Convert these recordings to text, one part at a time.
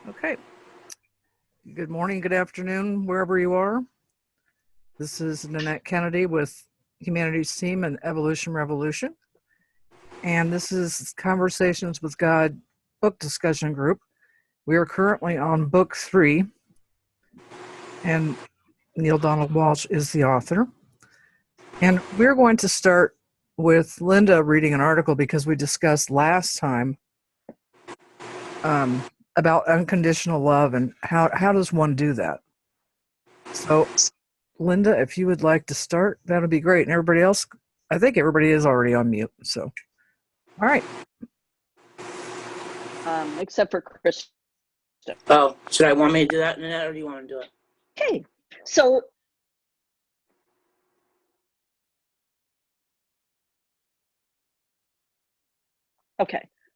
Okay. Good morning, good afternoon, wherever you are. This is Nanette Kennedy with Humanities Team and Evolution Revolution. And this is Conversations with God book discussion group. We are currently on book 3, and Neale Donald Walsch is the author. And we're going to start with Linda reading an article because we discussed last time about unconditional love and how does one do that. So Linda, if you would like to start, that would be great. And everybody else, I think everybody is already on mute. So, all right. Except for Chris. Oh, should I want me to do that, Nanette, or do you want to do it? Okay, so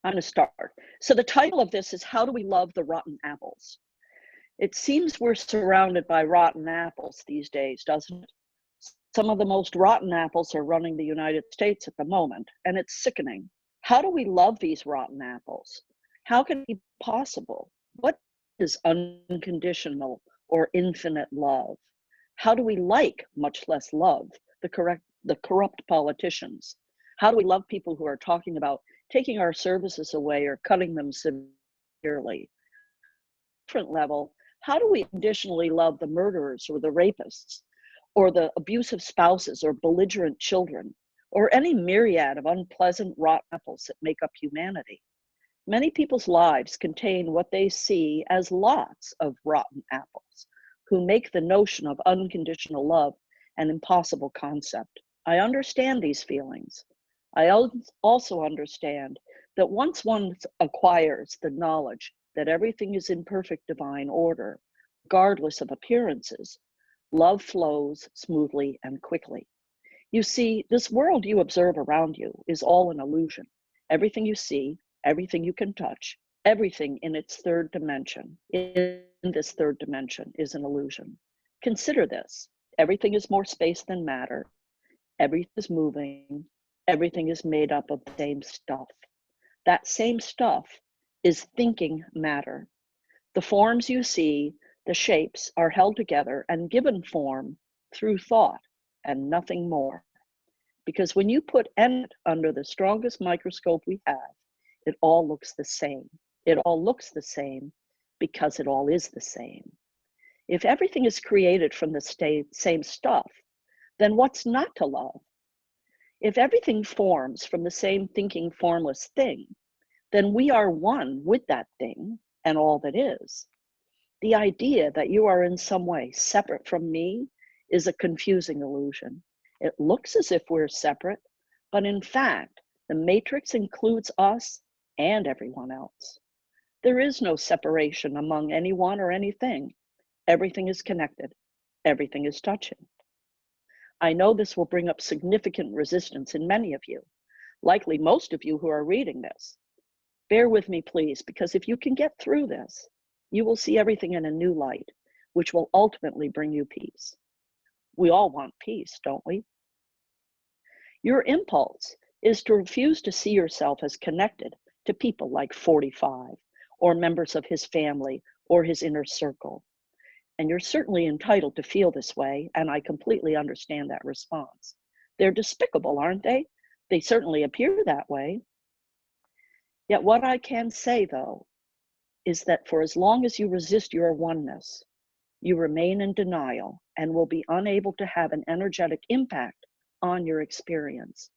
I'm going to start. So the title of this is How Do We Love the Rotten Apples? It seems we're surrounded by rotten apples these days, doesn't it? Some of the most rotten apples are running the United States at the moment, and it's sickening. How do we love these rotten apples? How can it be possible? What is unconditional or infinite love? How do we like, much less love, the corrupt politicians? How do we love people who are talking about taking our services away or cutting them severely? Different level, how do we conditionally love the murderers or the rapists or the abusive spouses or belligerent children or any myriad of unpleasant rotten apples that make up humanity? Many people's lives contain what they see as lots of rotten apples who make the notion of unconditional love an impossible concept. I understand these feelings. I also understand that once one acquires the knowledge that everything is in perfect divine order, regardless of appearances, love flows smoothly and quickly. You see, this world you observe around you is all an illusion. Everything you see, everything you can touch, everything in its third dimension, in this third dimension, is an illusion. Consider this. Everything is more space than matter. Everything is moving. Everything is made up of the same stuff. That same stuff is thinking matter. The forms you see, the shapes, are held together and given form through thought and nothing more. Because when you put it under the strongest microscope we have, it all looks the same. It all looks the same because it all is the same. If everything is created from the same stuff, then what's not to love? If everything forms from the same thinking formless thing, then we are one with that thing and all that is. The idea that you are in some way separate from me is a confusing illusion. It looks as if we're separate, but in fact, the matrix includes us and everyone else. There is no separation among anyone or anything. Everything is connected. Everything is touching. I know this will bring up significant resistance in many of you, likely most of you who are reading this. Bear with me, please, because if you can get through this, you will see everything in a new light, which will ultimately bring you peace. We all want peace, don't we? Your impulse is to refuse to see yourself as connected to people like 45 or members of his family or his inner circle. And you're certainly entitled to feel this way, and I completely understand that response. They're despicable, aren't they? They certainly appear that way. Yet what I can say, though, is that for as long as you resist your oneness, you remain in denial and will be unable to have an energetic impact on your experience.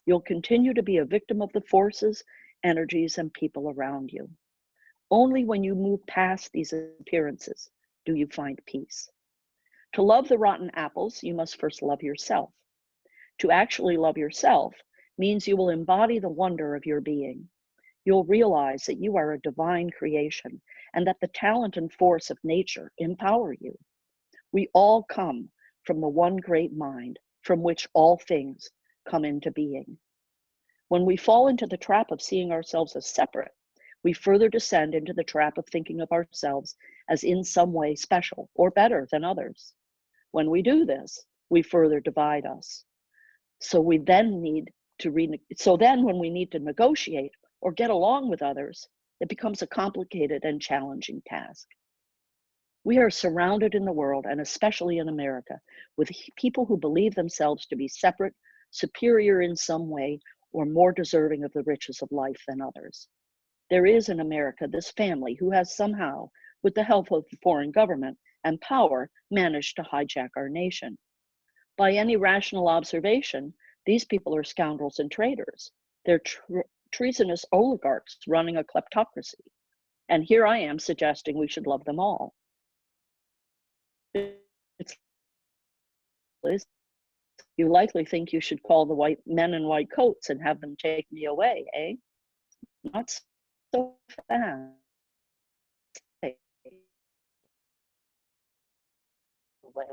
You'll continue to be a victim of the forces, energies, and people around you. Only when you move past these appearances do you find peace. To love the rotten apples, you must first love yourself. To actually love yourself means you will embody the wonder of your being. You'll realize that you are a divine creation and that the talent and force of nature empower you. We all come from the one great mind from which all things come into being. When we fall into the trap of seeing ourselves as separate, we further descend into the trap of thinking of ourselves as in some way special or better than others. When we do this, we further divide us. So then when we need to negotiate or get along with others, it becomes a complicated and challenging task. We are surrounded in the world, and especially in America, with people who believe themselves to be separate, superior in some way, or more deserving of the riches of life than others. There is in America this family who has somehow, with the help of the foreign government and power, managed to hijack our nation. By any rational observation, these people are scoundrels and traitors. They're treasonous oligarchs running a kleptocracy. And here I am suggesting we should love them all. You likely think you should call the white men in white coats and have them take me away, eh? Not so fast.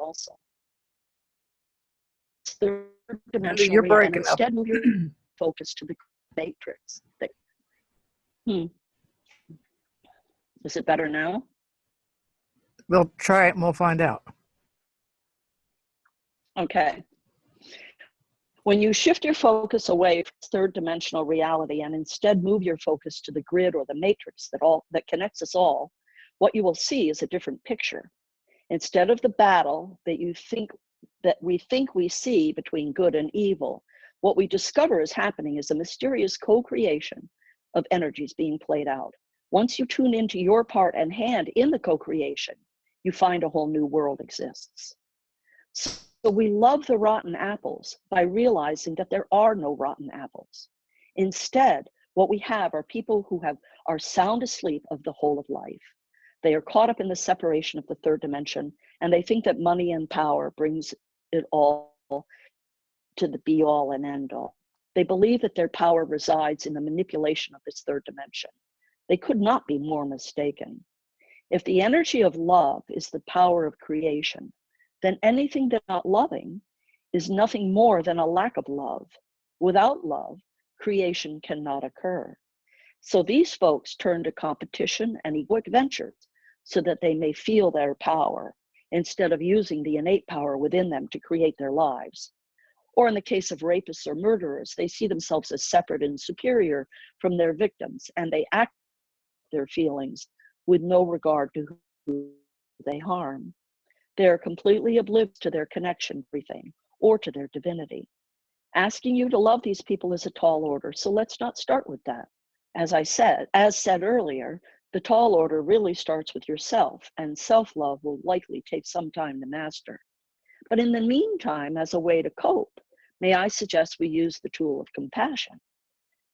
Also, third dimensional You're reality, and breaking up. instead move your focus to the matrix. Is it better now? We'll try it and we'll find out. Okay. When you shift your focus away from third dimensional reality and instead move your focus to the grid or the matrix that connects us all, what you will see is a different picture. Instead of the battle that we think we see between good and evil, what we discover is happening is a mysterious co-creation of energies being played out. Once you tune into your part and hand in the co-creation, you find a whole new world exists. So we love the rotten apples by realizing that there are no rotten apples. Instead, what we have are people who are sound asleep of the whole of life. They are caught up in the separation of the third dimension, and they think that money and power brings it all to the be all and end all. They believe that their power resides in the manipulation of this third dimension. They could not be more mistaken. If the energy of love is the power of creation, then anything that's not loving is nothing more than a lack of love. Without love, creation cannot occur. So these folks turn to competition and egoic ventures so that they may feel their power instead of using the innate power within them to create their lives. Or in the case of rapists or murderers, they see themselves as separate and superior from their victims, and they act their feelings with no regard to who they harm. They are completely oblivious to their connection to everything or to their divinity. Asking you to love these people is a tall order, so let's not start with that. As said earlier, the tall order really starts with yourself, and self-love will likely take some time to master. But in the meantime, as a way to cope, may I suggest we use the tool of compassion.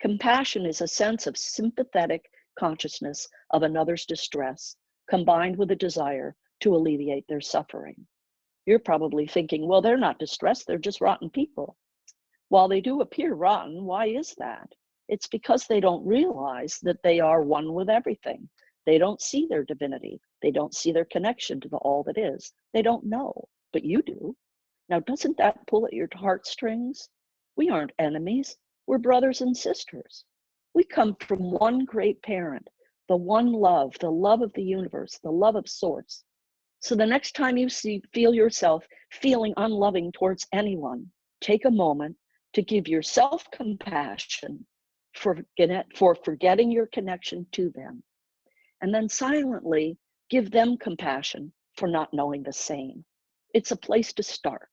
Compassion is a sense of sympathetic consciousness of another's distress, combined with a desire to alleviate their suffering. You're probably thinking, well, they're not distressed, they're just rotten people. While they do appear rotten, why is that? It's because they don't realize that they are one with everything. They don't see their divinity. They don't see their connection to the all that is. They don't know, but you do. Now, doesn't that pull at your heartstrings? We aren't enemies. We're brothers and sisters. We come from one great parent, the one love, the love of the universe, the love of source. So the next time you feel yourself feeling unloving towards anyone, take a moment to give yourself compassion for forgetting your connection to them. And then silently give them compassion for not knowing the same. It's a place to start.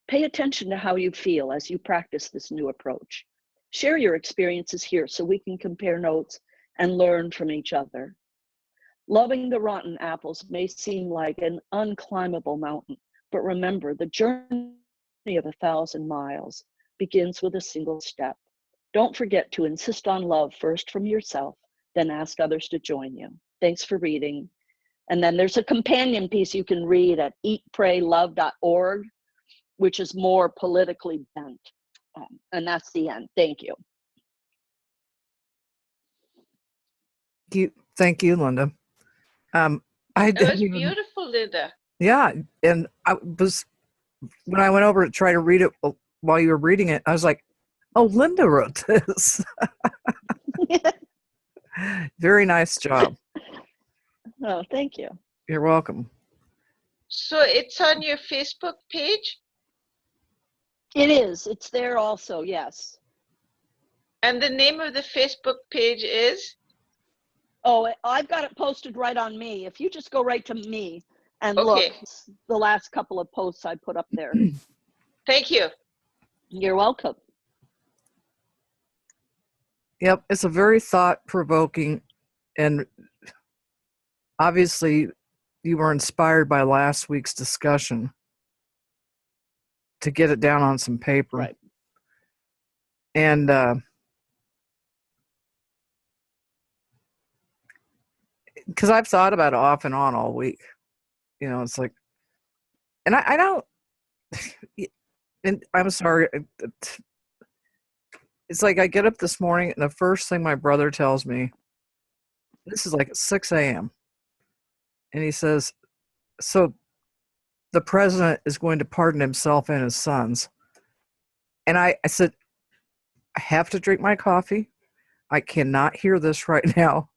Pay attention to how you feel as you practice this new approach. Share your experiences here so we can compare notes and learn from each other. Loving the rotten apples may seem like an unclimbable mountain, but remember, the journey of 1,000 miles begins with a single step. Don't forget to insist on love first from yourself, then ask others to join you. Thanks for reading. And then there's a companion piece you can read at eatpraylove.org, which is more politically bent. And that's the end. Thank you. Thank you, Linda. I It didn't was even, beautiful, Linda. yeah, and when I went over to try to read it while you were reading it, I was like, oh, Linda wrote this. Very nice job. Oh, thank you. You're welcome. So it's on your Facebook page? It is. It's there also, yes. And the name of the Facebook page is? Oh, I've got it posted right on me. If you just go right to me and look, Okay. the last couple of posts I put up there. Thank you. You're welcome. Yep, it's a very thought-provoking, and obviously you were inspired by last week's discussion to get it down on some paper. Right. And because I've thought about it off and on all week. You know, it's like, and I don't, and I'm sorry. It's like I get up this morning and the first thing my brother tells me, this is like at 6 a.m. And he says, so the president is going to pardon himself and his sons. And I said, I have to drink my coffee. I cannot hear this right now.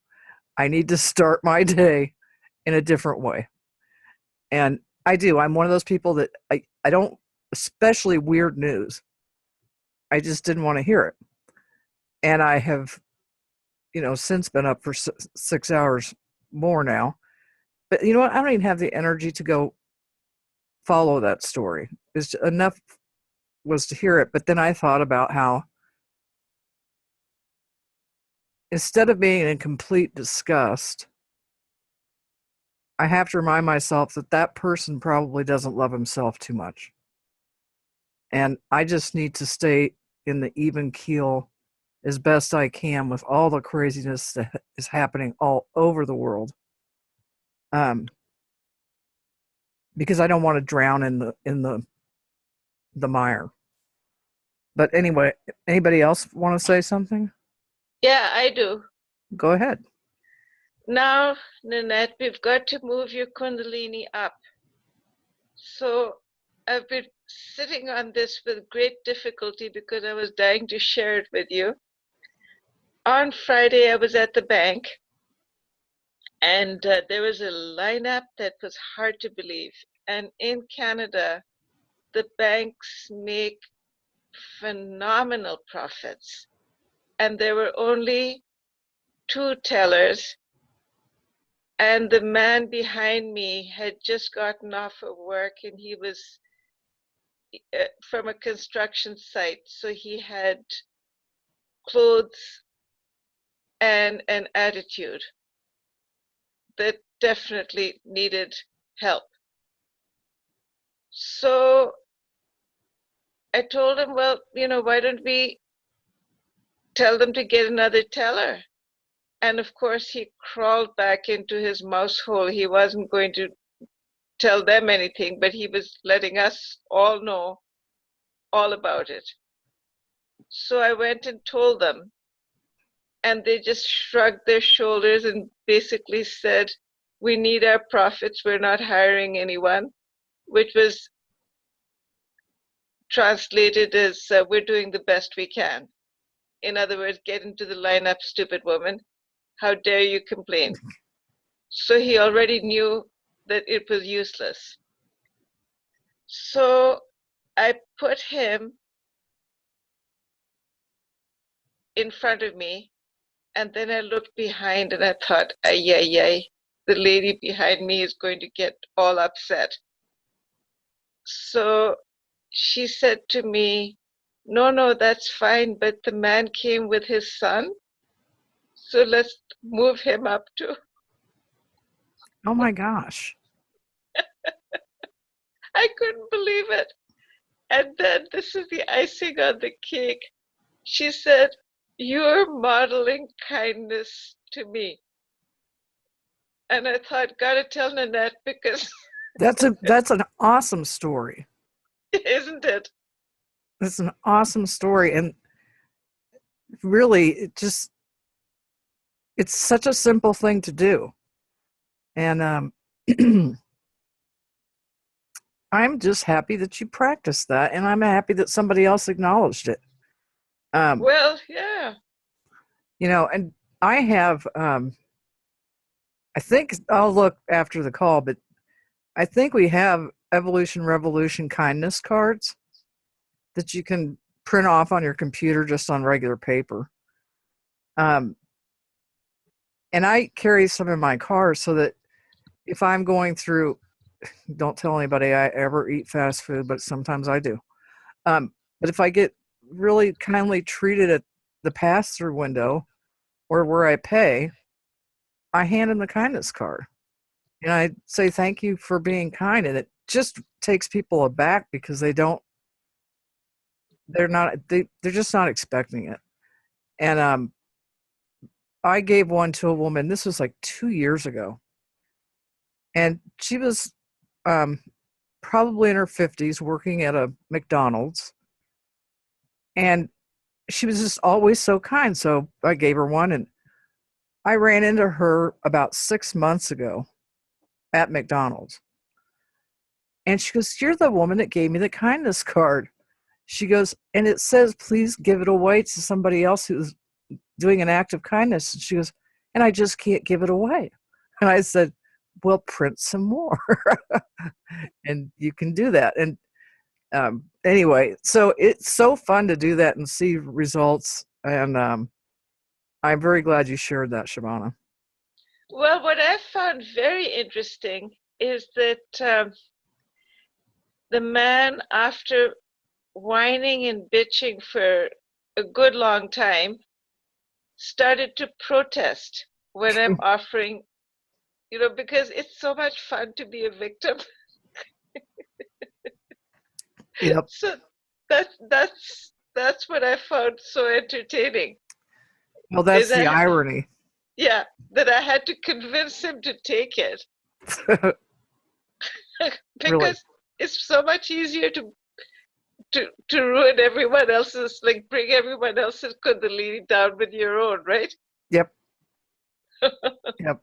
I need to start my day in a different way. And I do. I'm one of those people that I don't, especially weird news. I just didn't want to hear it. And I have, since been up for 6 hours more now. But you know what? I don't even have the energy to go follow that story. It's enough was to hear it. But then I thought about how instead of being in complete disgust, I have to remind myself that that person probably doesn't love himself too much. And I just need to stay in the even keel as best I can with all the craziness that is happening all over the world. Because I don't want to drown in the mire. But anyway, anybody else want to say something? Yeah, I do. Go ahead. Now, Nanette, we've got to move your Kundalini up. So I've been sitting on this with great difficulty because I was dying to share it with you. On Friday, I was at the bank, and there was a lineup that was hard to believe. And in Canada, the banks make phenomenal profits. And there were only 2 tellers, and the man behind me had just gotten off of work, and he was from a construction site, so he had clothes and an attitude that definitely needed help. So I told him, well, why don't we tell them to get another teller? And of course, he crawled back into his mouse hole. He wasn't going to tell them anything, but he was letting us all know all about it. So I went and told them, and they just shrugged their shoulders and basically said, we need our profits, we're not hiring anyone, which was translated as we're doing the best we can. In other words, get into the lineup, stupid woman. How dare you complain? So he already knew that it was useless. So I put him in front of me, and then I looked behind and I thought, ay, ay, ay, the lady behind me is going to get all upset. So she said to me, no, that's fine, but the man came with his son, so let's move him up too. Oh my gosh. I couldn't believe it. And then this is the icing on the cake. She said, you're modeling kindness to me. And I thought, gotta tell Nanette, because That's an awesome story. isn't it? It's an awesome story. And really, it's such a simple thing to do. And I'm just happy that you practiced that, and I'm happy that somebody else acknowledged it. Well, yeah. And I have, I think I'll look after the call, but I think we have Evolution Revolution kindness cards that you can print off on your computer just on regular paper. And I carry some in my car so that if I'm going through, don't tell anybody I ever eat fast food, but sometimes I do. But if I get really kindly treated at the pass-through window or where I pay, I hand them the kindness card. And I say thank you for being kind. And it just takes people aback because they're just not expecting it. And I gave one to a woman, this was like 2 years ago. And she was probably in her 50s working at a McDonald's. And she was just always so kind. So I gave her one, and I ran into her about 6 months ago at McDonald's. And she goes, "You're the woman that gave me the kindness card." She goes, "And it says, please give it away to somebody else who's doing an act of kindness." And she goes, "And I just can't give it away." And I said, "Well, print some more." And you can do that. And anyway, so it's so fun to do that and see results. And I'm very glad you shared that, Shabana. Well, what I found very interesting is that the man, after whining and bitching for a good long time, started to protest when I'm offering, because it's so much fun to be a victim. Yep. So that's what I found so entertaining. Well, that's Is the that irony. Yeah, that I had to convince him to take it Really. because it's so much easier to ruin everyone else's, like bring everyone else's kundalini down with your own, right? Yep. Yep.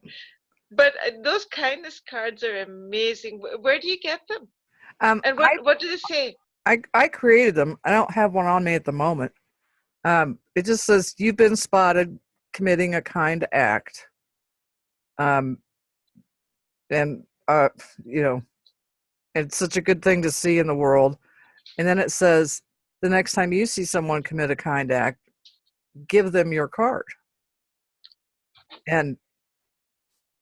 But those kindness cards are amazing. Where do you get them? And I what do they say? I created them. I don't have one on me at the moment. It just says, "You've been spotted committing a kind act." And you know, it's such a good thing to see in the world. And then it says, "The next time you see someone commit a kind act, give them your card." And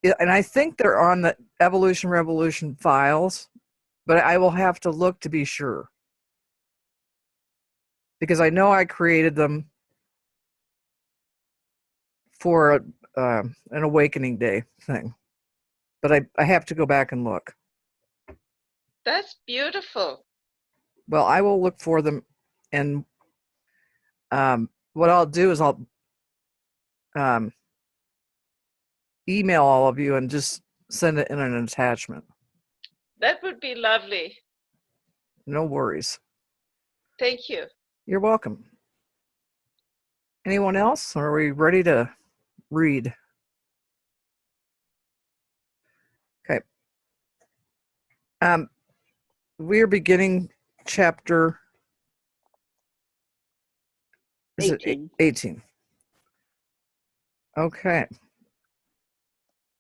I think they're on the Evolution Revolution files, but I will have to look to be sure, because I know I created them for an Awakening Day thing, but I have to go back and look. That's beautiful. Well, I will look for them, and what I'll do is I'll email all of you and just send it in an attachment. That would be lovely. No worries. Thank you. You're welcome. Anyone else? Or are we ready to read? Okay. We're beginning chapter 18. 18. Okay.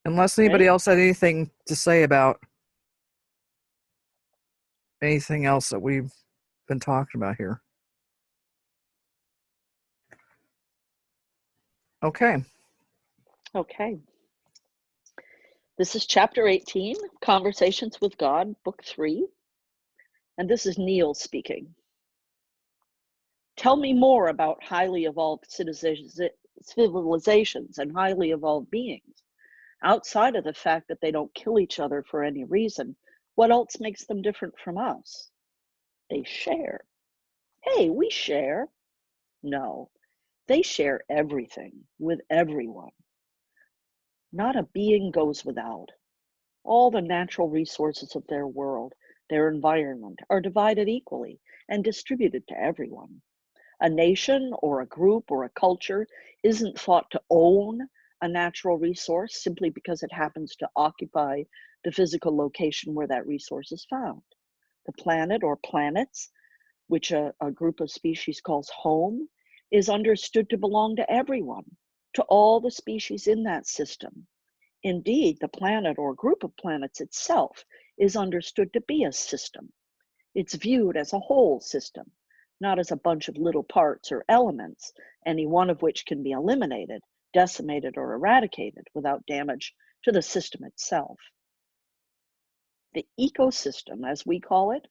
Unless anybody Right. else had anything to say about anything else that we've been talking about here. Okay. Okay. This is chapter 18, Conversations with God, book 3. And this is Neil speaking. Tell me more about highly evolved civilizations and highly evolved beings. Outside of the fact that they don't kill each other for any reason, what else makes them different from us? They share. Hey, we share. No, they share everything with everyone. Not a being goes without. All the natural resources of their world, their environment, are divided equally and distributed to everyone. A nation or a group or a culture isn't thought to own a natural resource simply because it happens to occupy the physical location where that resource is found. The planet or planets, which a group of species calls home, is understood to belong to everyone, to all the species in that system. Indeed, the planet or group of planets itself is understood to be a system. It's viewed as a whole system, not as a bunch of little parts or elements, any one of which can be eliminated, decimated or eradicated without damage to the system itself. The ecosystem, as we call it,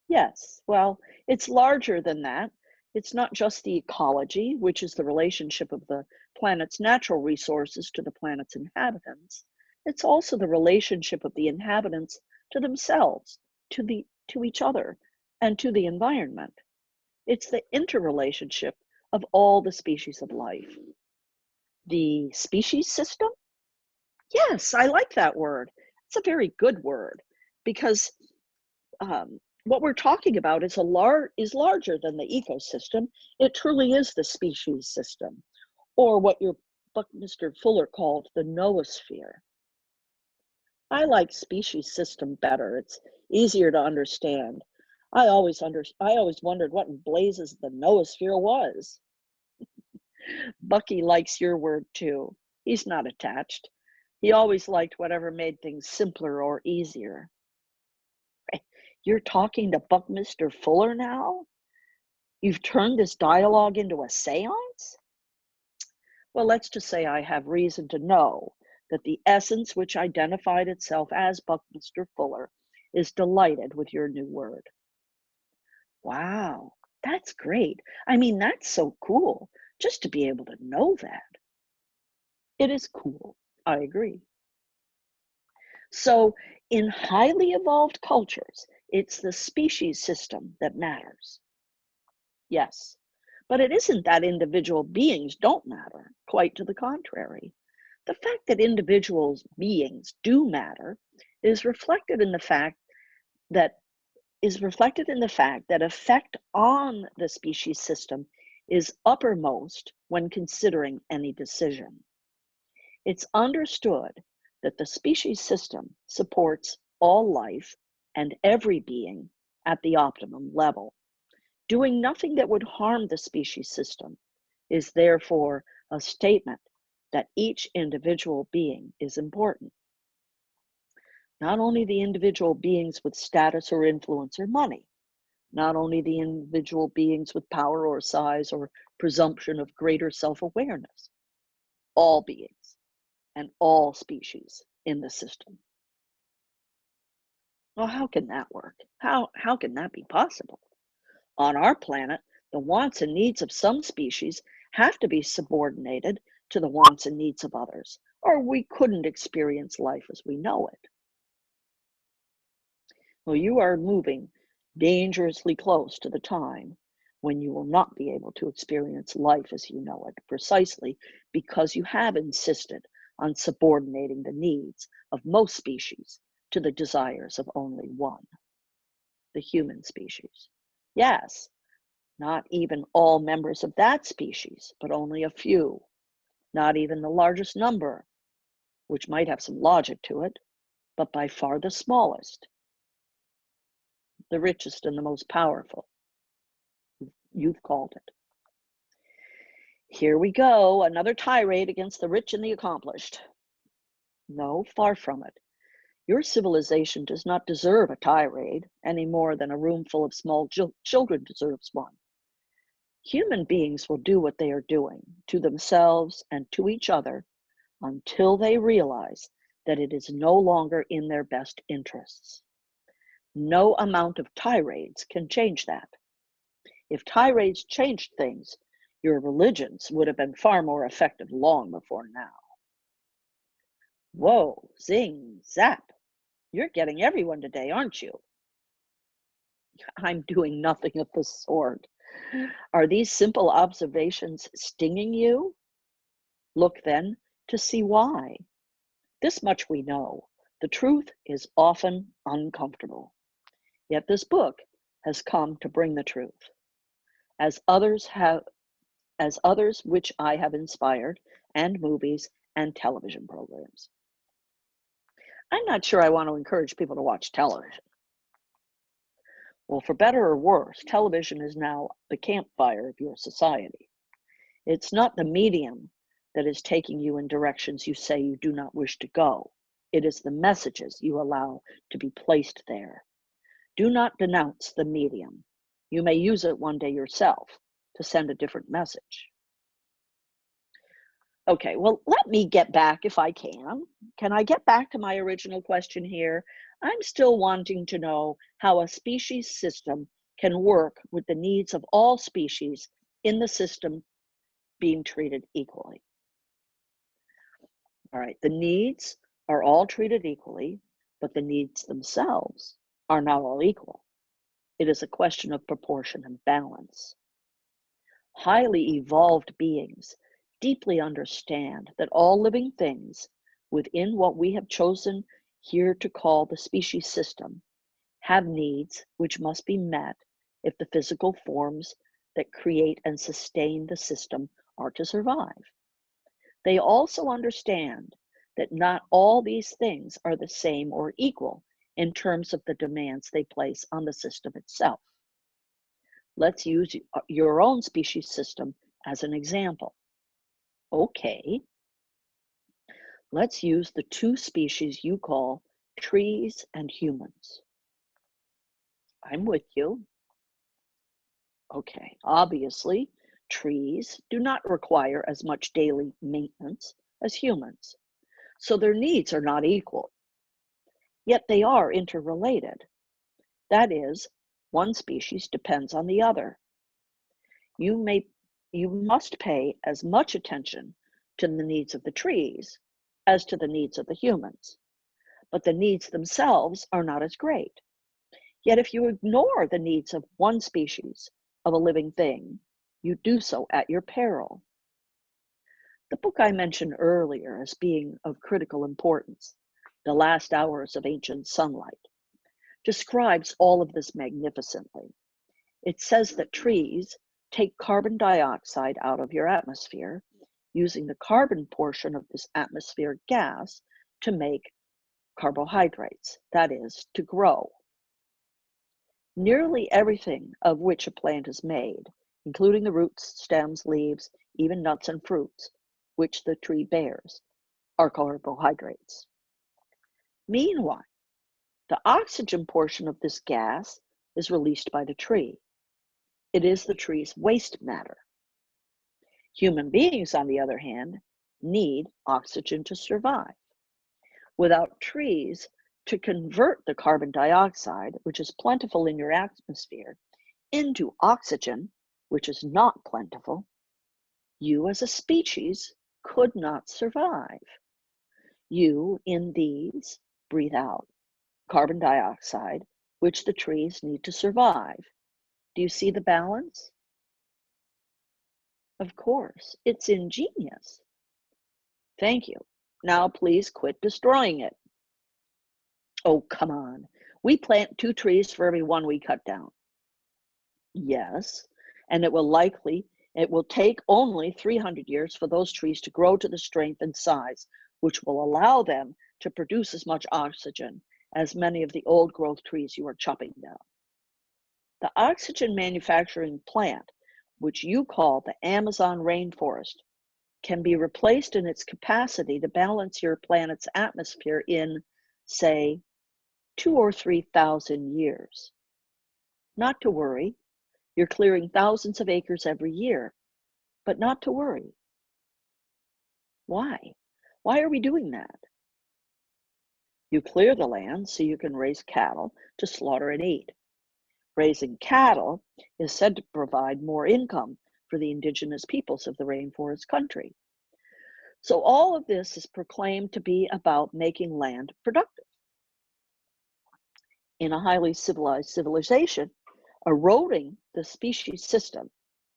yes, well, it's larger than that. It's not just the ecology, which is the relationship of the planet's natural resources to the planet's inhabitants. It's also the relationship of the inhabitants to themselves, to each other, and to the environment. It's the interrelationship of all the species of life. The species system? Yes, I like that word. It's a very good word because what we're talking about is larger than the ecosystem. It truly is the species system, or what your Buckminster Fuller called the noosphere. I like species system better. It's easier to understand. I always wondered what in blazes the noosphere was. Bucky likes your word too. He's not attached. He always liked whatever made things simpler or easier. You're talking to Buckminster Fuller now? You've turned this dialogue into a seance? Well, let's just say I have reason to know that the essence which identified itself as Buckminster Fuller is delighted with your new word. Wow, that's great. I mean, that's so cool, just to be able to know that. It is cool, I agree. So, in highly evolved cultures, it's the species system that matters. Yes, but it isn't that individual beings don't matter, quite to the contrary. The fact that individual beings do matter is reflected in the fact that effect on the species system is uppermost when considering any decision. It's understood that the species system supports all life and every being at the optimum level. Doing nothing that would harm the species system is therefore a statement that each individual being is important. Not only the individual beings with status or influence or money, not only the individual beings with power or size or presumption of greater self-awareness, all beings and all species in the system. Well, how can that work? How can that be possible? On our planet, the wants and needs of some species have to be subordinated to the wants and needs of others, or we couldn't experience life as we know it. Well, you are moving dangerously close to the time when you will not be able to experience life as you know it, precisely because you have insisted on subordinating the needs of most species to the desires of only one, the human species. Yes, not even all members of that species, but only a few, not even the largest number, which might have some logic to it, but by far the smallest, the richest and the most powerful. You've called it. Here we go, another tirade against the rich and the accomplished. No, far from it. Your civilization does not deserve a tirade any more than a room full of small children deserves one. Human beings will do what they are doing to themselves and to each other until they realize that it is no longer in their best interests. No amount of tirades can change that. If tirades changed things, your religions would have been far more effective long before now. Whoa, zing, zap. You're getting everyone today, aren't you? I'm doing nothing of the sort. Are these simple observations stinging you? Look then to see why. This much we know. The truth is often uncomfortable. Yet this book has come to bring the truth. As others which I have inspired, and movies and television programs. I'm not sure I want to encourage people to watch television. Well, for better or worse, television is now the campfire of your society. It's not the medium that is taking you in directions you say you do not wish to go. It is the messages you allow to be placed there. Do not denounce the medium. You may use it one day yourself to send a different message. Okay, well, let me get back if I can. Can I get back to my original question here? I'm still wanting to know how a species system can work with the needs of all species in the system being treated equally. All right, the needs are all treated equally, but the needs themselves are not all equal. It is a question of proportion and balance. Highly evolved beings deeply understand that all living things within what we have chosen here to call the species system have needs which must be met if the physical forms that create and sustain the system are to survive. They also understand that not all these things are the same or equal in terms of the demands they place on the system itself. Let's use your own species system as an example. Okay, let's use the two species you call trees and humans. I'm with you. Okay, obviously, trees do not require as much daily maintenance as humans, so their needs are not equal. Yet they are interrelated. That is, one species depends on the other. You must pay as much attention to the needs of the trees as to the needs of the humans, but the needs themselves are not as great. Yet if you ignore the needs of one species of a living thing, you do so at your peril. The book I mentioned earlier as being of critical importance, The Last Hours of Ancient Sunlight, describes all of this magnificently. It says that trees take carbon dioxide out of your atmosphere, using the carbon portion of this atmospheric gas to make carbohydrates, that is, to grow. Nearly everything of which a plant is made, including the roots, stems, leaves, even nuts and fruits, which the tree bears, are carbohydrates. Meanwhile, the oxygen portion of this gas is released by the tree. It is the tree's waste matter. Human beings, on the other hand, need oxygen to survive. Without trees to convert the carbon dioxide, which is plentiful in your atmosphere, into oxygen, which is not plentiful, you as a species could not survive. You, in these, breathe out carbon dioxide, which the trees need to survive. Do you see the balance? Of course, it's ingenious. Thank you. Now please quit destroying it. Oh, come on. We plant 2 trees for every 1 we cut down. Yes, and it will take only 300 years for those trees to grow to the strength and size, which will allow them to produce as much oxygen as many of the old growth trees you are chopping down. The oxygen manufacturing plant, which you call the Amazon rainforest, can be replaced in its capacity to balance your planet's atmosphere in, say, 2,000 or 3,000 years. Not to worry, you're clearing thousands of acres every year, but not to worry. Why? Why are we doing that? You clear the land so you can raise cattle to slaughter and eat. Raising cattle is said to provide more income for the indigenous peoples of the rainforest country. So all of this is proclaimed to be about making land productive. In a highly civilized civilization, eroding the species system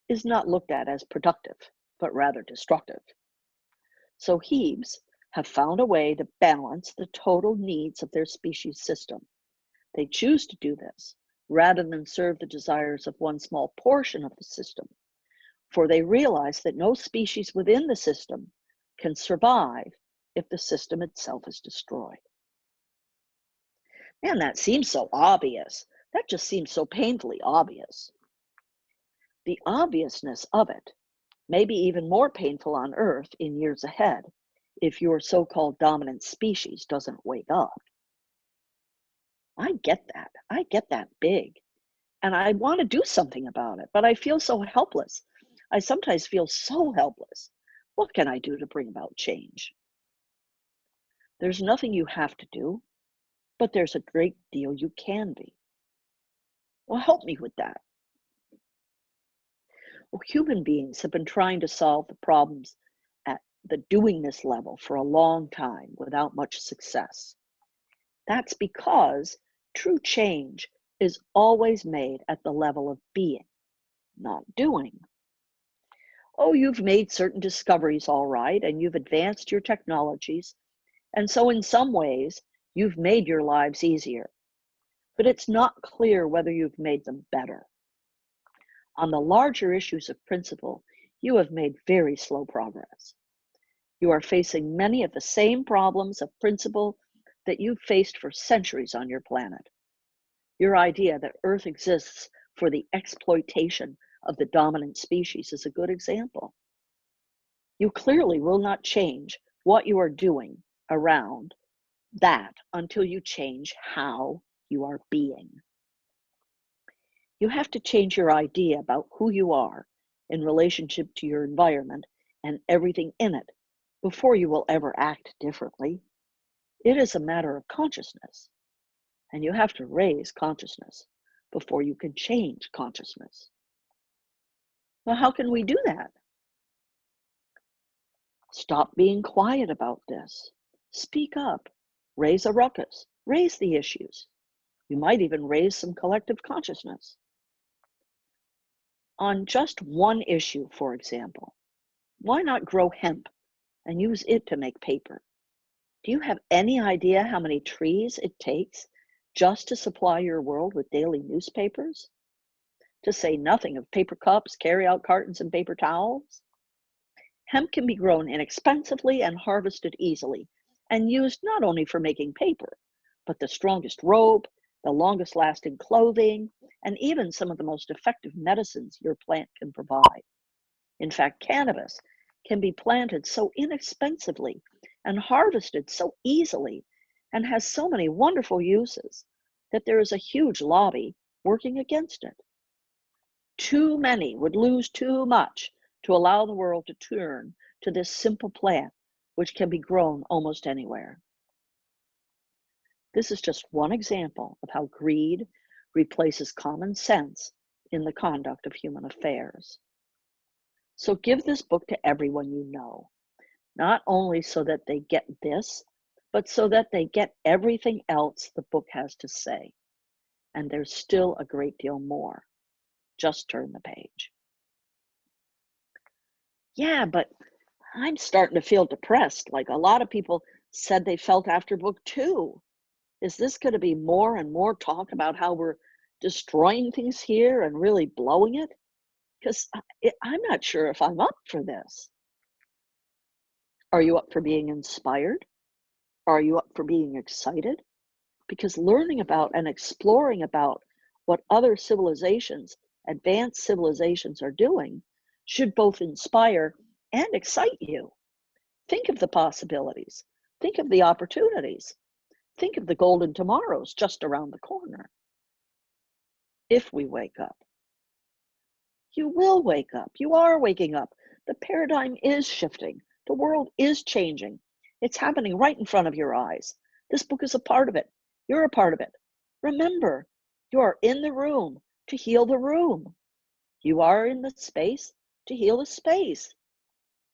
is not looked at as productive, but rather destructive. So Hebes have found a way to balance the total needs of their species system. They choose to do this rather than serve the desires of one small portion of the system, for they realize that no species within the system can survive if the system itself is destroyed. Man, that seems so obvious. That just seems so painfully obvious. The obviousness of it may be even more painful on Earth in years ahead if your so-called dominant species doesn't wake up. I get that. I get that big. And I want to do something about it, but I feel so helpless. I sometimes feel so helpless. What can I do to bring about change? There's nothing you have to do, but there's a great deal you can be. Well, help me with that. Well, human beings have been trying to solve the problems at the doingness level for a long time without much success. That's because true change is always made at the level of being, not doing. Oh, you've made certain discoveries, all right, and you've advanced your technologies, and so in some ways, you've made your lives easier. But it's not clear whether you've made them better. On the larger issues of principle, you have made very slow progress. You are facing many of the same problems of principle that you've faced for centuries on your planet. Your idea that Earth exists for the exploitation of the dominant species is a good example. You clearly will not change what you are doing around that until you change how you are being. You have to change your idea about who you are in relationship to your environment and everything in it before you will ever act differently. It is a matter of consciousness, and you have to raise consciousness before you can change consciousness. Well, how can we do that? Stop being quiet about this. Speak up. Raise a ruckus. Raise the issues. You might even raise some collective consciousness. On just one issue, for example, why not grow hemp and use it to make paper? Do you have any idea how many trees it takes just to supply your world with daily newspapers? To say nothing of paper cups, carry-out cartons, and paper towels? Hemp can be grown inexpensively and harvested easily, and used not only for making paper, but the strongest rope, the longest lasting clothing, and even some of the most effective medicines your plant can provide. In fact, cannabis can be planted so inexpensively and harvested so easily and has so many wonderful uses that there is a huge lobby working against it. Too many would lose too much to allow the world to turn to this simple plant, which can be grown almost anywhere. This is just one example of how greed replaces common sense in the conduct of human affairs. So give this book to everyone you know, not only so that they get this, but so that they get everything else the book has to say. And there's still a great deal more. Just turn the page. Yeah, but I'm starting to feel depressed, like a lot of people said they felt after book 2. Is this going to be more and more talk about how we're destroying things here and really blowing it? Because I'm not sure if I'm up for this. Are you up for being inspired? Are you up for being excited? Because learning about and exploring about what other civilizations, advanced civilizations, are doing should both inspire and excite you. Think of the possibilities. Think of the opportunities. Think of the golden tomorrows just around the corner. If we wake up. You will wake up. You are waking up. The paradigm is shifting. The world is changing. It's happening right in front of your eyes. This book is a part of it. You're a part of it. Remember, you are in the room to heal the room. You are in the space to heal the space.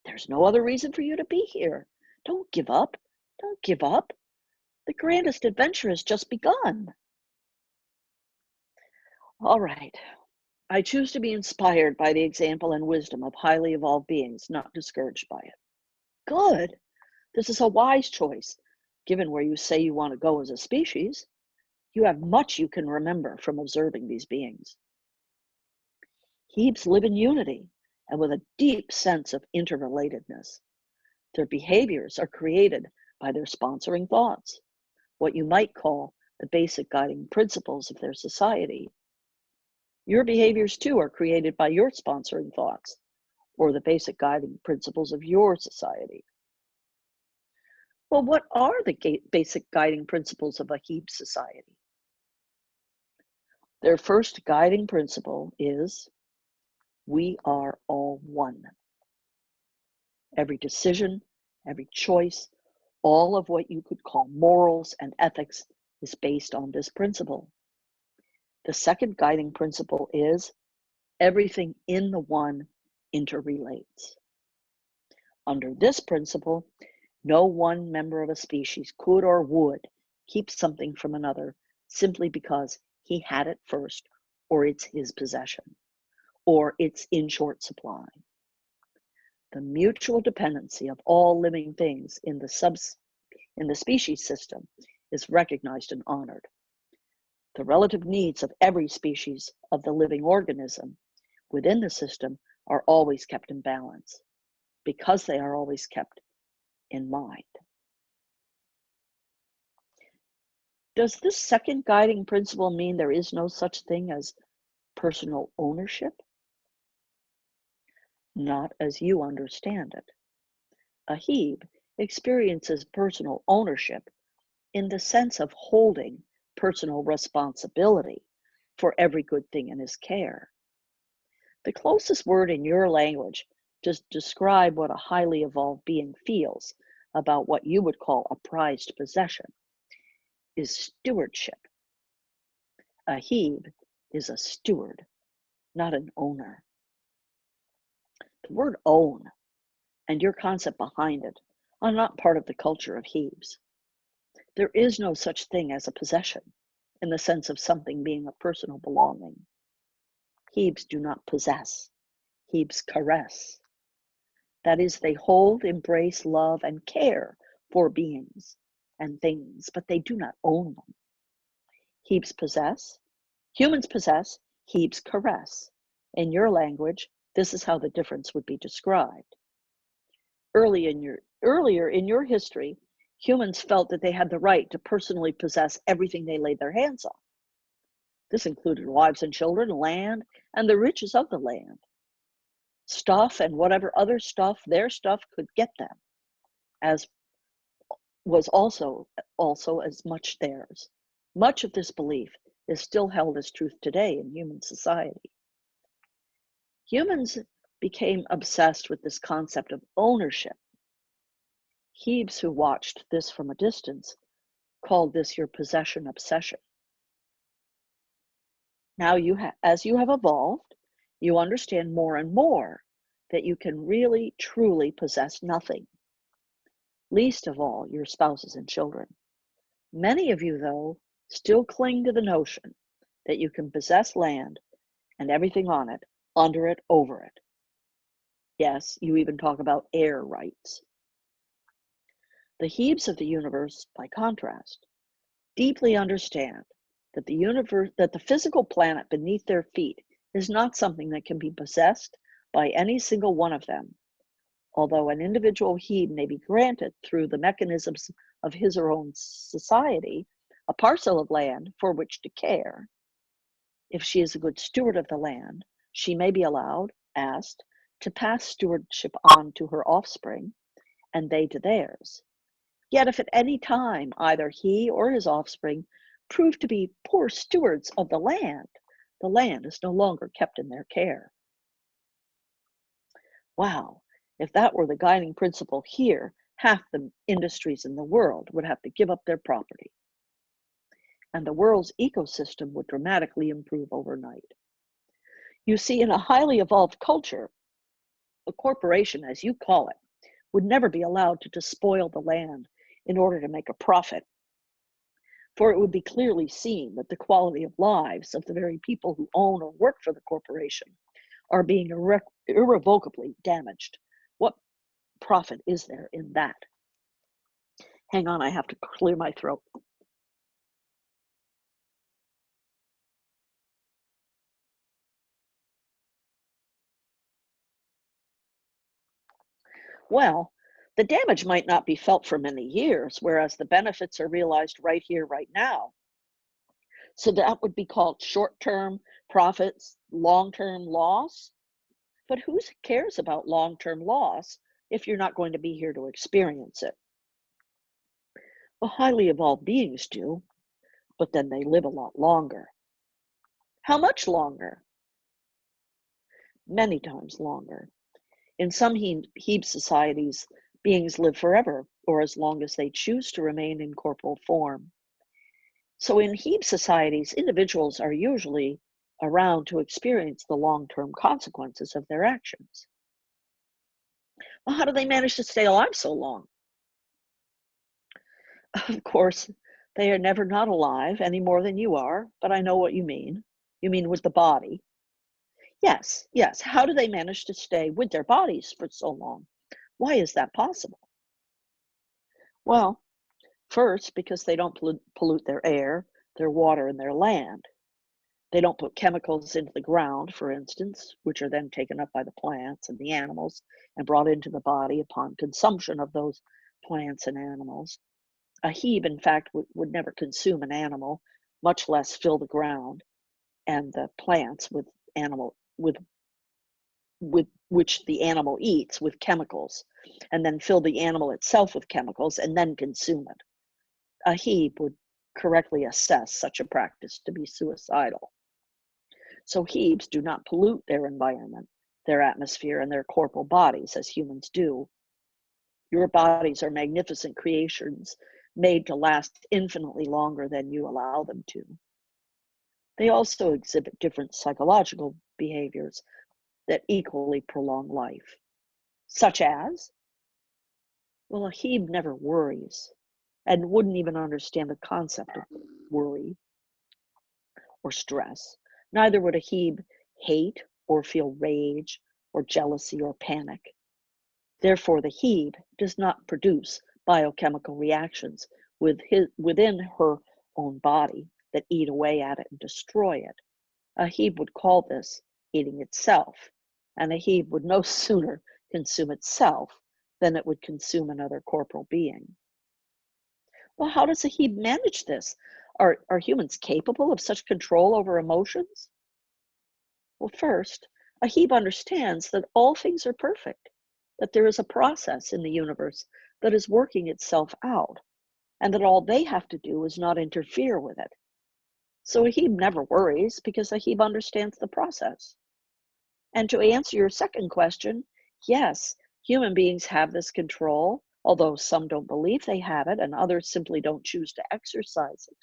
There's no other reason for you to be here. Don't give up. Don't give up. The grandest adventure has just begun. All right. I choose to be inspired by the example and wisdom of highly evolved beings, not discouraged by it. Good. This is a wise choice, given where you say you want to go as a species. You have much you can remember from observing these beings. Hebes live in unity and with a deep sense of interrelatedness. Their behaviors are created by their sponsoring thoughts, what you might call the basic guiding principles of their society. Your behaviors too are created by your sponsoring thoughts, or the basic guiding principles of your society. Well, what are the basic guiding principles of a Hebes society? Their first guiding principle is, we are all one. Every decision, every choice, all of what you could call morals and ethics is based on this principle. The second guiding principle is everything in the one interrelates. Under this principle, no one member of a species could or would keep something from another simply because he had it first, or it's his possession, or it's in short supply. The mutual dependency of all living things in the species system is recognized and honored. The relative needs of every species of the living organism within the system are always kept in balance because they are always kept in mind. Does this second guiding principle mean there is no such thing as personal ownership? Not as you understand it. A Hebe experiences personal ownership in the sense of holding personal responsibility for every good thing in his care. The closest word in your language to describe what a highly evolved being feels about what you would call a prized possession is stewardship. A Hebe is a steward, not an owner. The word own and your concept behind it are not part of the culture of Hebes. There is no such thing as a possession in the sense of something being a personal belonging. Hebes do not possess. Hebes caress. That is, they hold, embrace, love, and care for beings and things, but they do not own them. Hebes possess. Humans possess. Hebes caress. In your language, this is how the difference would be described. Earlier in your history, humans felt that they had the right to personally possess everything they laid their hands on. This included wives and children, land, and the riches of the land. Stuff and whatever other stuff their stuff could get them, as was also as much theirs. Much of this belief is still held as truth today in human society. Humans became obsessed with this concept of ownership. Hebes who watched this from a distance called this your possession obsession. Now as you have evolved, you understand more and more that you can really, truly possess nothing, least of all your spouses and children. Many of you, though, still cling to the notion that you can possess land and everything on it, under it, over it. Yes, you even talk about air rights. The Hebes of the universe, by contrast, deeply understand that the physical planet beneath their feet is not something that can be possessed by any single one of them. Although an individual Hebe may be granted through the mechanisms of his or own society a parcel of land for which to care, if she is a good steward of the land, she may be asked to pass stewardship on to her offspring, and they to theirs. Yet if at any time either he or his offspring prove to be poor stewards of the land is no longer kept in their care. Wow, if that were the guiding principle here, half the industries in the world would have to give up their property. And the world's ecosystem would dramatically improve overnight. You see, in a highly evolved culture, a corporation, as you call it, would never be allowed to despoil the land in order to make a profit. For it would be clearly seen that the quality of lives of the very people who own or work for the corporation are being irrevocably damaged. What profit is there in that? Hang on, I have to clear my throat. Well, the damage might not be felt for many years, whereas the benefits are realized right here, right now. So that would be called short-term profits, long-term loss. But who cares about long-term loss if you're not going to be here to experience it? Well, highly evolved beings do, but then they live a lot longer. How much longer? Many times longer. In some Hebe societies, beings live forever, or as long as they choose to remain in corporal form. So in Hebe societies, individuals are usually around to experience the long-term consequences of their actions. Well, how do they manage to stay alive so long? Of course, they are never not alive any more than you are, but I know what you mean. You mean with the body. Yes, yes. How do they manage to stay with their bodies for so long? Why is that possible? Well, first, because they don't pollute their air, their water, and their land. They don't put chemicals into the ground, for instance, which are then taken up by the plants and the animals and brought into the body upon consumption of those plants and animals. A Hebe, in fact, would never consume an animal, much less fill the ground and the plants with animal with which the animal eats with chemicals, and then fill the animal itself with chemicals and then consume it. A Hebe would correctly assess such a practice to be suicidal. So Hebes do not pollute their environment, their atmosphere, and their corporal bodies as humans do. Your bodies are magnificent creations made to last infinitely longer than you allow them to. They also exhibit different psychological behaviors that equally prolong life, such as, well, a Hebe never worries and wouldn't even understand the concept of worry or stress. Neither would a Hebe hate or feel rage or jealousy or panic. Therefore, the Hebe does not produce biochemical reactions within her own body that eat away at it and destroy it. A Hebe would call this eating itself, and a Hebe would no sooner consume itself than it would consume another corporal being. Well, how does a Hebe manage this? Are humans capable of such control over emotions? Well, first, a Hebe understands that all things are perfect, that there is a process in the universe that is working itself out, and that all they have to do is not interfere with it. So a Hebe never worries because a Hebe understands the process. And to answer your second question, yes, human beings have this control, although some don't believe they have it and others simply don't choose to exercise it.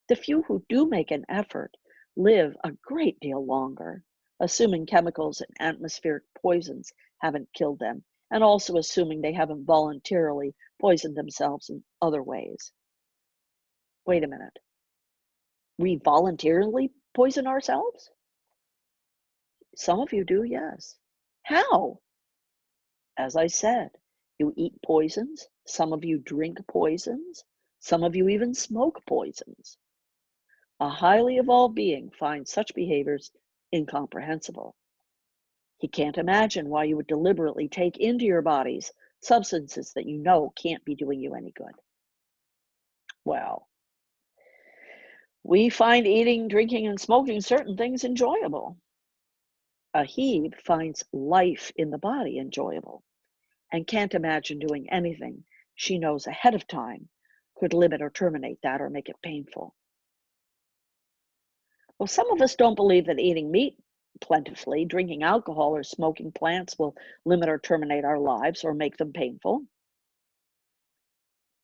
The few who do make an effort live a great deal longer, assuming chemicals and atmospheric poisons haven't killed them, and also assuming they haven't voluntarily poisoned themselves in other ways. Wait a minute. We voluntarily poison ourselves? Some of you do, yes. How? As I said, you eat poisons, some of you drink poisons, some of you even smoke poisons. A highly evolved being finds such behaviors incomprehensible. He can't imagine why you would deliberately take into your bodies substances that you know can't be doing you any good. Well, we find eating, drinking, and smoking certain things enjoyable. A Hebe finds life in the body enjoyable and can't imagine doing anything she knows ahead of time could limit or terminate that or make it painful. Well, some of us don't believe that eating meat plentifully, drinking alcohol, or smoking plants will limit or terminate our lives or make them painful.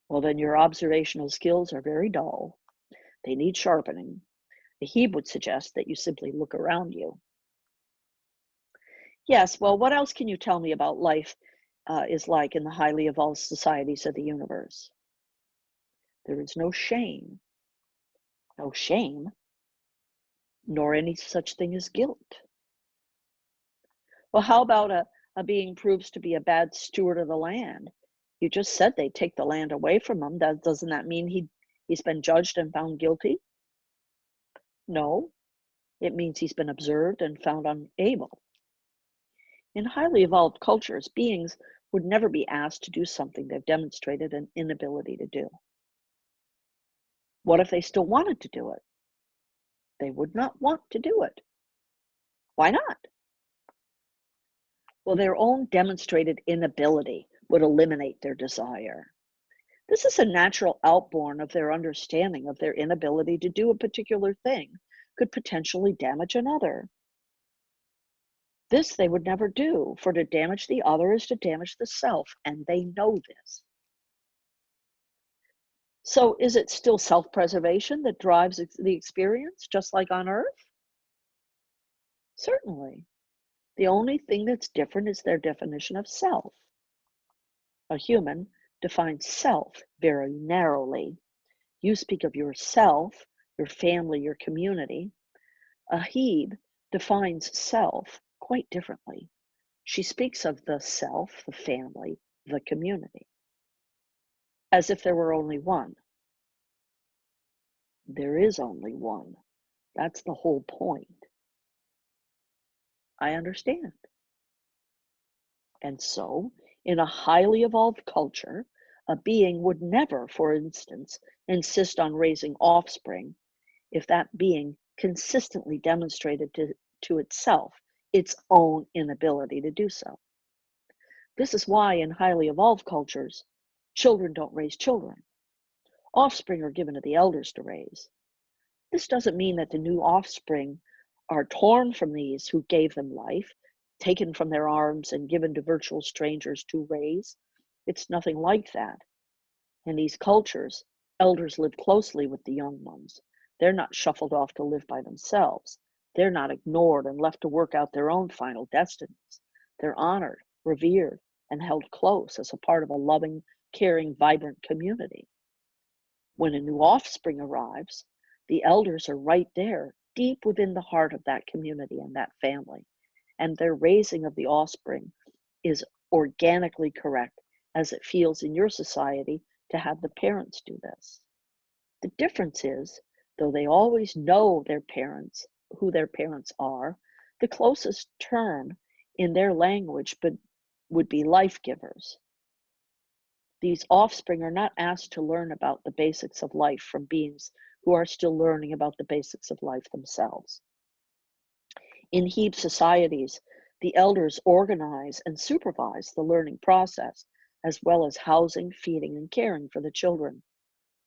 Well, then your observational skills are very dull. They need sharpening. The Hebe would suggest that you simply look around you. Yes, well, what else can you tell me about life is like in the highly evolved societies of the universe? There is no shame, nor any such thing as guilt. Well, how about a being proves to be a bad steward of the land? You just said they take the land away from him. Doesn't that mean he's been judged and found guilty? No, it means he's been observed and found unable. In highly evolved cultures, beings would never be asked to do something they've demonstrated an inability to do. What if they still wanted to do it? They would not want to do it. Why not? Well, their own demonstrated inability would eliminate their desire. This is a natural outborn of their understanding of their inability to do a particular thing could potentially damage another. This they would never do, for to damage the other is to damage the self, and they know this. So is it still self-preservation that drives the experience, just like on Earth? Certainly. The only thing that's different is their definition of self. A human defines self very narrowly. You speak of yourself, your family, your community. A Hebe defines self quite differently. She speaks of the self, the family, the community, as if there were only one. There is only one. That's the whole point. I understand. And so, in a highly evolved culture, a being would never, for instance, insist on raising offspring if that being consistently demonstrated to itself its own inability to do so. This is why in highly evolved cultures, children don't raise children. Offspring are given to the elders to raise. This doesn't mean that the new offspring are torn from these who gave them life, taken from their arms and given to virtual strangers to raise. It's nothing like that. In these cultures, elders live closely with the young ones. They're not shuffled off to live by themselves. They're not ignored and left to work out their own final destinies. They're honored, revered, and held close as a part of a loving, caring, vibrant community. When a new offspring arrives, the elders are right there, deep within the heart of that community and that family, and their raising of the offspring is organically correct, as it feels in your society to have the parents do this. The difference is, though they always know their parents, who their parents are, the closest term in their language would be life givers. These offspring are not asked to learn about the basics of life from beings who are still learning about the basics of life themselves. In Hebe societies, the elders organize and supervise the learning process, as well as housing, feeding, and caring for the children.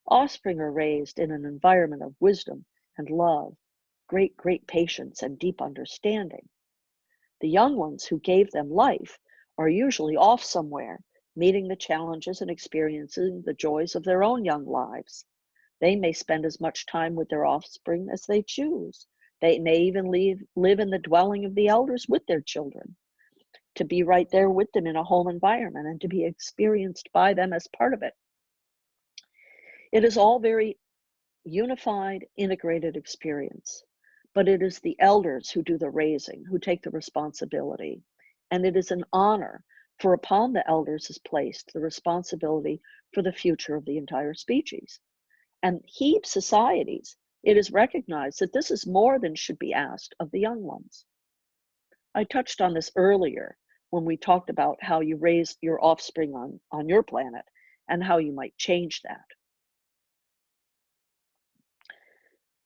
Offspring are raised in an environment of wisdom and love, great patience, and deep understanding. The young ones who gave them life are usually off somewhere, meeting the challenges and experiencing the joys of their own young lives. They may spend as much time with their offspring as they choose. They may even live in the dwelling of the elders with their children, to be right there with them in a home environment and to be experienced by them as part of it. It is all very unified, integrated experience, but it is the elders who do the raising, who take the responsibility. And it is an honor, for upon the elders is placed the responsibility for the future of the entire species. And Hebe societies, it is recognized that this is more than should be asked of the young ones. I touched on this earlier when we talked about how you raise your offspring on your planet and how you might change that.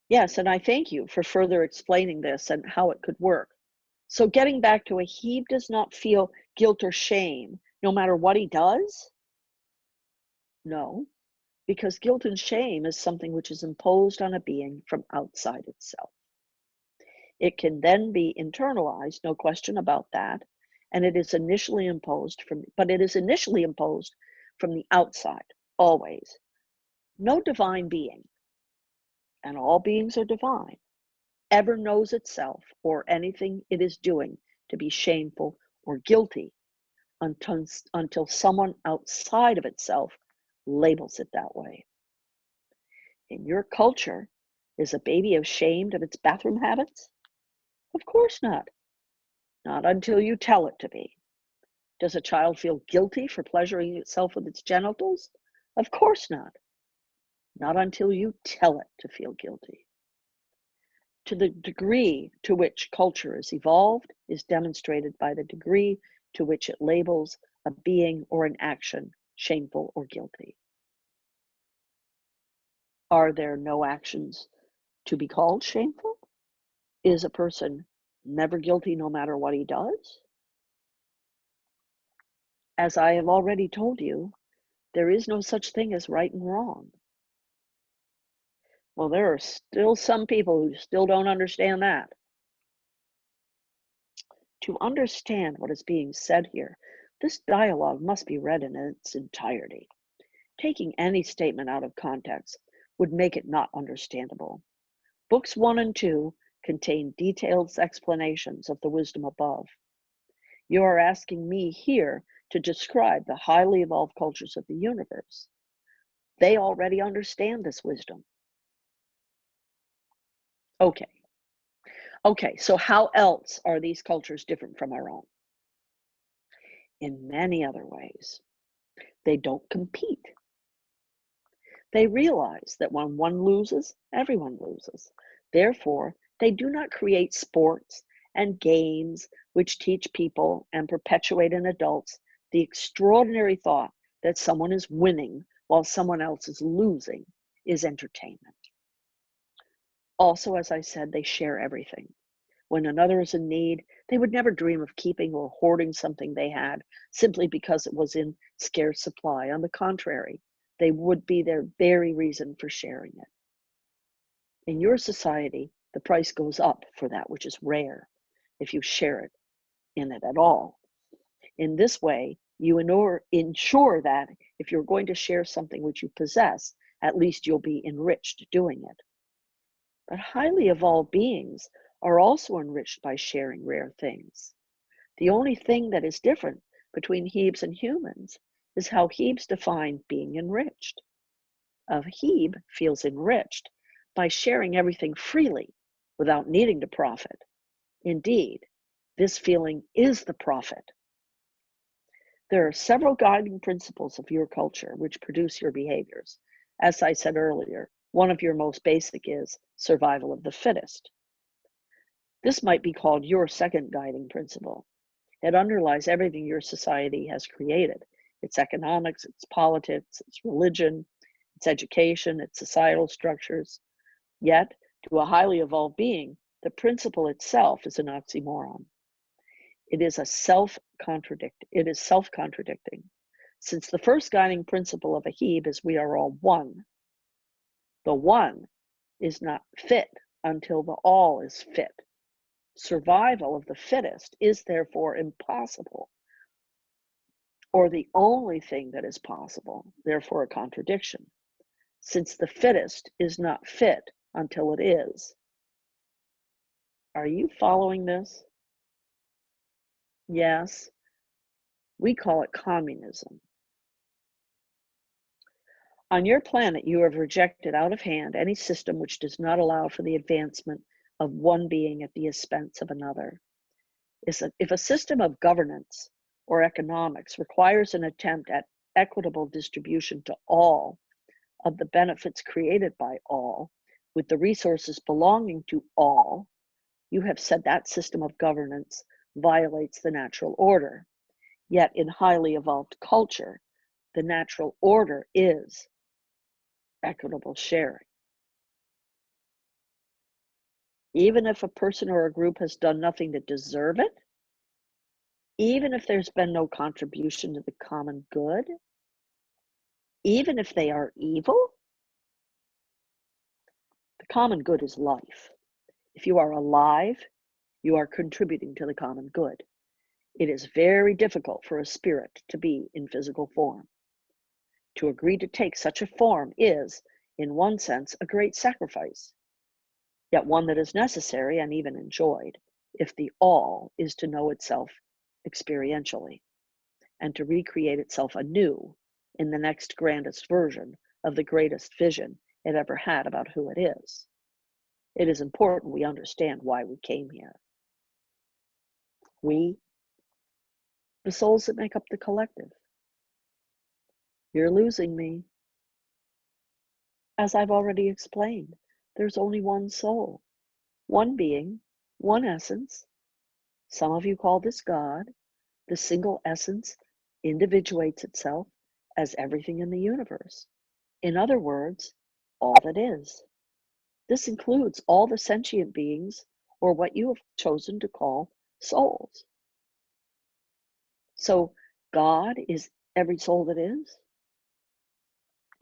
Yes, and I thank you for further explaining this and how it could work. So getting back to a Hebe does not feel guilt or shame no matter what he does? No, because guilt and shame is something which is imposed on a being from outside itself. It can then be internalized, no question about that, and it is initially imposed from the outside, always. No divine being, and all beings are divine, ever knows itself or anything it is doing to be shameful or guilty until someone outside of itself labels it that way. In your culture, is a baby ashamed of its bathroom habits? Of course not. Not until you tell it to be. Does a child feel guilty for pleasuring itself with its genitals? Of course not. Not until you tell it to feel guilty. To the degree to which culture is evolved is demonstrated by the degree to which it labels a being or an action shameful or guilty. Are there no actions to be called shameful? Is a person never guilty no matter what he does? As I have already told you, there is no such thing as right and wrong. Well, there are still some people who still don't understand that. To understand what is being said here, this dialogue must be read in its entirety. Taking any statement out of context would make it not understandable. Books 1 and 2 contain detailed explanations of the wisdom above. You are asking me here to describe the highly evolved cultures of the universe. They already understand this wisdom. Okay, so how else are these cultures different from our own? In many other ways. They don't compete. They realize that when one loses, everyone loses. Therefore, they do not create sports and games which teach people and perpetuate in adults the extraordinary thought that someone is winning while someone else is losing is entertainment. Also, as I said, they share everything. When another is in need, they would never dream of keeping or hoarding something they had simply because it was in scarce supply. On the contrary, they would be their very reason for sharing it. In your society, the price goes up for that which is rare if you share it in it at all. In this way, you ensure that if you're going to share something which you possess, at least you'll be enriched doing it. But highly evolved beings are also enriched by sharing rare things. The only thing that is different between Hebes and humans is how Hebes define being enriched. A Hebe feels enriched by sharing everything freely without needing to profit. Indeed, this feeling is the profit. There are several guiding principles of your culture which produce your behaviors. As I said earlier, one of your most basic is survival of the fittest. This might be called your second guiding principle. It underlies everything your society has created: its economics, its politics, its religion, its education, its societal structures. Yet, to a highly evolved being, the principle itself is an oxymoron. It is self-contradicting. Since the first guiding principle of a Hebe is we are all one, the one is not fit until the all is fit. Survival of the fittest is therefore impossible, or the only thing that is possible, therefore a contradiction, since the fittest is not fit until it is. Are you following this? Yes, we call it communism. On your planet, you have rejected out of hand any system which does not allow for the advancement of one being at the expense of another. If a system of governance or economics requires an attempt at equitable distribution to all of the benefits created by all, with the resources belonging to all, you have said that system of governance violates the natural order. Yet in highly evolved culture, the natural order is equitable sharing. Even if a person or a group has done nothing to deserve it, even if there's been no contribution to the common good, even if they are evil, the common good is life. If you are alive, you are contributing to the common good. It is very difficult for a spirit to be in physical form. To agree to take such a form is, in one sense, a great sacrifice, yet one that is necessary and even enjoyed, if the all is to know itself experientially and to recreate itself anew in the next grandest version of the greatest vision it ever had about who it is. It is important we understand why we came here. We, the souls that make up the collective. You're losing me. As I've already explained, there's only one soul, one being, one essence. Some of you call this God. The single essence individuates itself as everything in the universe. In other words, all that is. This includes all the sentient beings, or what you have chosen to call souls. So God is every soul that is,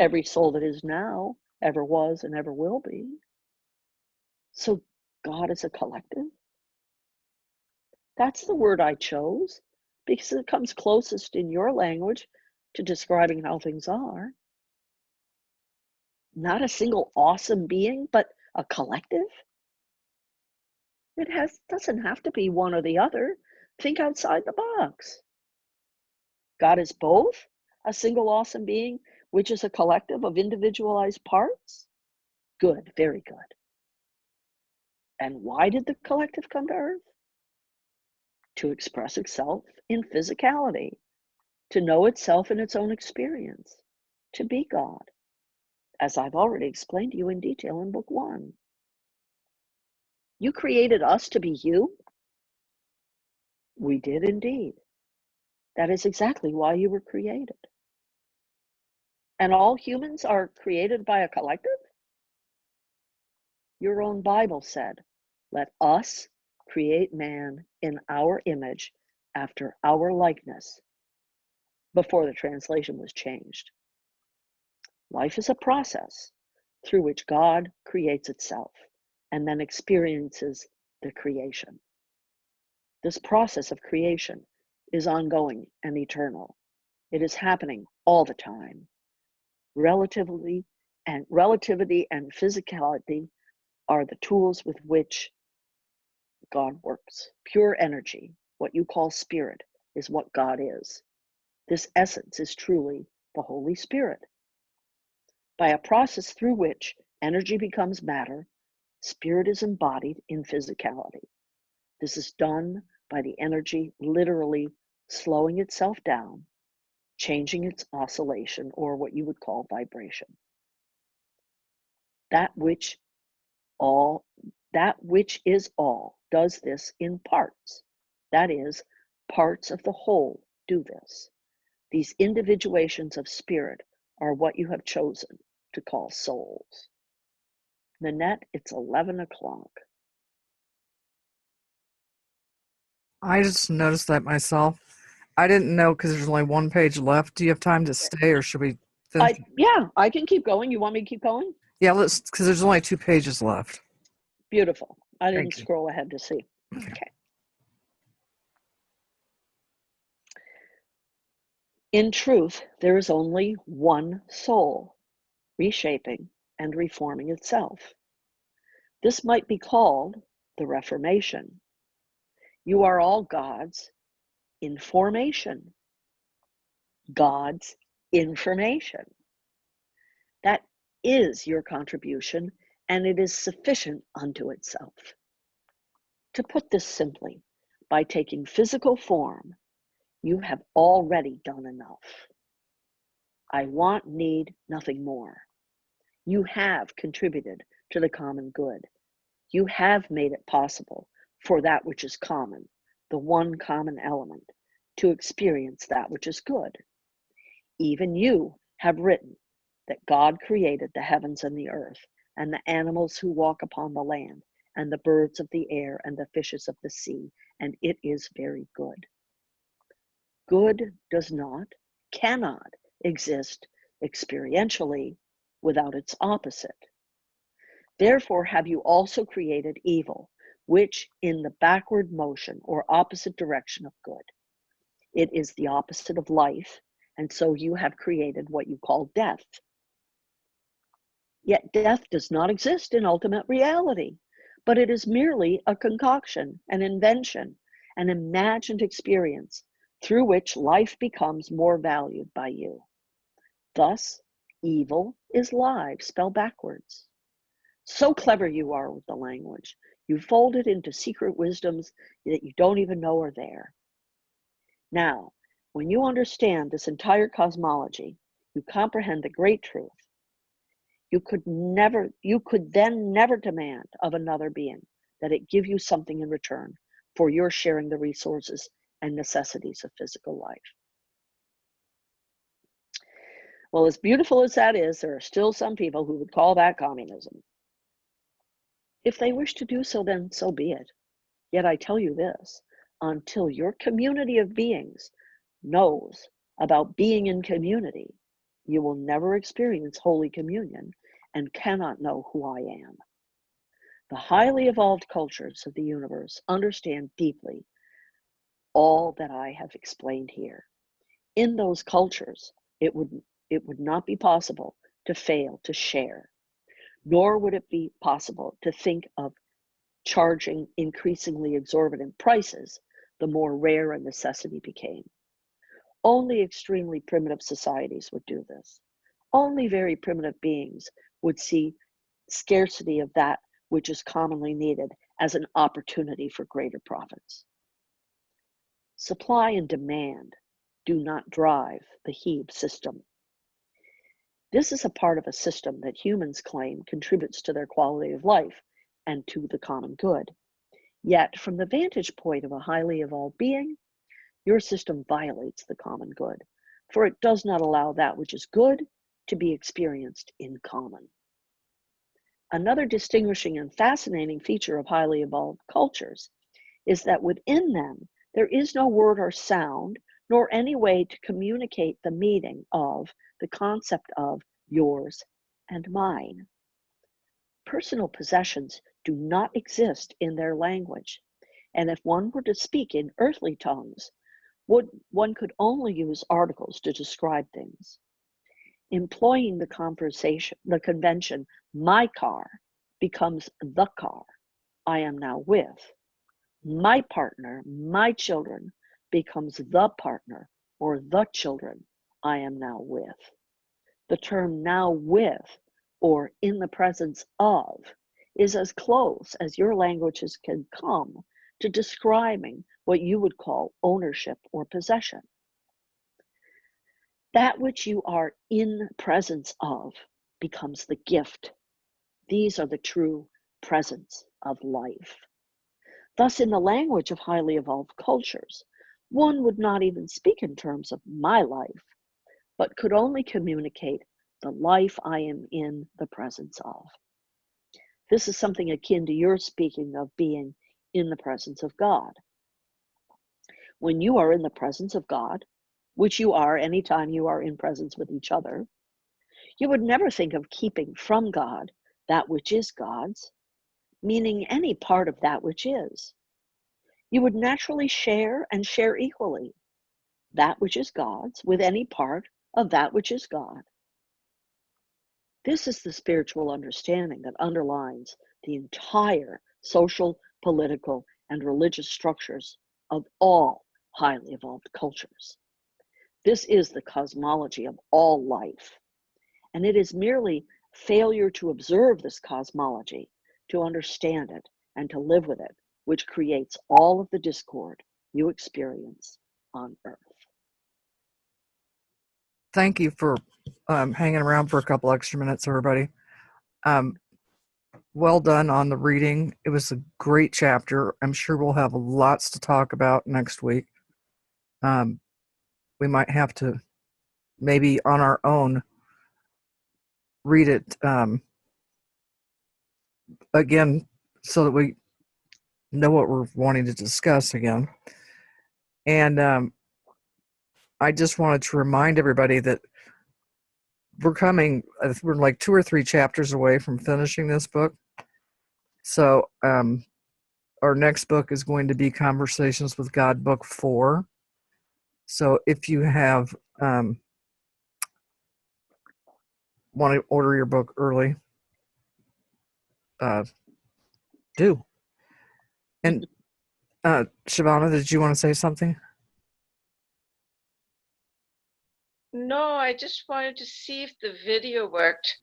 every soul that is now, ever was, and ever will be. So God is a collective. That's the word I chose because it comes closest in your language to describing how things are. Not a single awesome being, but a collective. It doesn't have to be one or the other. Think outside the box. God is both a single awesome being, which is a collective of individualized parts. Good, very good. And why did the collective come to Earth? To express itself in physicality, to know itself in its own experience, to be God, as I've already explained to you in detail in book 1. You created us to be you? We did indeed. That is exactly why you were created. And all humans are created by a collective? Your own Bible said, "Let us create man in our image after our likeness," before the translation was changed. Life is a process through which God creates itself and then experiences the creation. This process of creation is ongoing and eternal. It is happening all the time. Relativity and physicality are the tools with which God works. Pure energy, what you call spirit, is what God is. This essence is truly the Holy Spirit. By a process through which energy becomes matter, spirit is embodied in physicality. This is done by the energy literally slowing itself down, changing its oscillation, or what you would call vibration. That which is all does this in parts. That is, parts of the whole do this. These individuations of spirit are what you have chosen to call souls. Nanette, it's 11 o'clock. I just noticed that myself. I didn't know because there's only one page left. Do you have time to stay, or should we finish? Yeah, I can keep going. You want me to keep going? Yeah, let's, because there's only 2 pages left. Beautiful. I didn't Thank you. scroll ahead to see. Okay. Okay. In truth, there is only one soul, reshaping and reforming itself. This might be called the Reformation. You are all God's information. God's information. That is your contribution, and it is sufficient unto itself. To put this simply, by taking physical form, you have already done enough. I want, need nothing more. You have contributed to the common good. You have made it possible for that which is common, the one common element, to experience that which is good. Even you have written that God created the heavens and the earth, and the animals who walk upon the land, and the birds of the air, and the fishes of the sea, and it is very good. Good does not, cannot exist experientially without its opposite. Therefore have you also created evil, which in the backward motion or opposite direction of good. It is the opposite of life, and so you have created what you call death. Yet death does not exist in ultimate reality, but it is merely a concoction, an invention, an imagined experience through which life becomes more valued by you. Thus, evil is live, spelled backwards. So clever you are with the language. You fold it into secret wisdoms that you don't even know are there. Now, when you understand this entire cosmology, you comprehend the great truth. You could then never demand of another being that it give you something in return for your sharing the resources and necessities of physical life. Well, as beautiful as that is, there are still some people who would call that communism. If they wish to do so, then so be it. Yet I tell you this, until your community of beings knows about being in community, you will never experience Holy Communion and cannot know who I am. The highly evolved cultures of the universe understand deeply all that I have explained here. In those cultures, it would not be possible to fail to share, nor would it be possible to think of charging increasingly exorbitant prices the more rare a necessity became. Only extremely primitive societies would do this. Only very primitive beings would see scarcity of that which is commonly needed as an opportunity for greater profits. Supply and demand do not drive the Hebe system. This is a part of a system that humans claim contributes to their quality of life and to the common good. Yet, from the vantage point of a highly evolved being, your system violates the common good, for it does not allow that which is good to be experienced in common. Another distinguishing and fascinating feature of highly evolved cultures is that within them, there is no word or sound, nor any way to communicate the meaning of the concept of yours and mine. Personal possessions do not exist in their language, and if one were to speak in earthly tongues, one could only use articles to describe things. Employing the convention, my car becomes the car I am now with. My partner, my children, becomes the partner or the children I am now with. The term now with or in the presence of is as close as your languages can come to describing what you would call ownership or possession. That which you are in presence of becomes the gift. These are the true presence of life. Thus, in the language of highly evolved cultures, one would not even speak in terms of my life, but could only communicate the life I am in the presence of. This is something akin to your speaking of being in the presence of God. When you are in the presence of God, which you are anytime you are in presence with each other, you would never think of keeping from God that which is God's, meaning any part of that which is. You would naturally share and share equally that which is God's with any part of that which is God. This is the spiritual understanding that underlines the entire social, political, and religious structures of all highly evolved cultures. This is the cosmology of all life, and it is merely failure to observe this cosmology, to understand it, and to live with it, which creates all of the discord you experience on Earth. Thank you for hanging around for a couple extra minutes, everybody. Well done on the reading. It was a great chapter. I'm sure we'll have lots to talk about next week. We might have to, maybe on our own, read it again so that we know what we're wanting to discuss again. And I just wanted to remind everybody that we're like 2 or 3 chapters away from finishing this book. So our next book is going to be Conversations with God, Book 4. So if you have want to order your book early, do. And Shavana, did you want to say something? No, I just wanted to see if the video worked.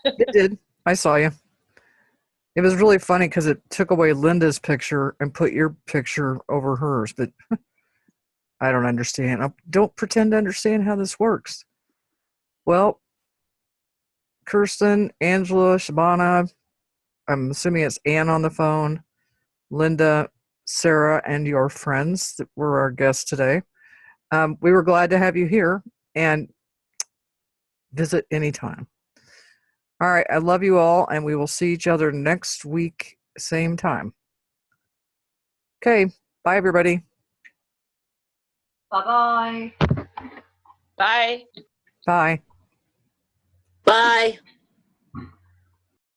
It did. I saw you. It was really funny because it took away Linda's picture and put your picture over hers, but I don't understand. I don't pretend to understand how this works. Well, Kirsten, Angela, Shabana, I'm assuming it's Ann on the phone, Linda, Sarah, and your friends that were our guests today. We were glad to have you here, and visit anytime. All right, I love you all, and we will see each other next week, same time. Okay, bye, everybody. Bye-bye. Bye. Bye. Bye.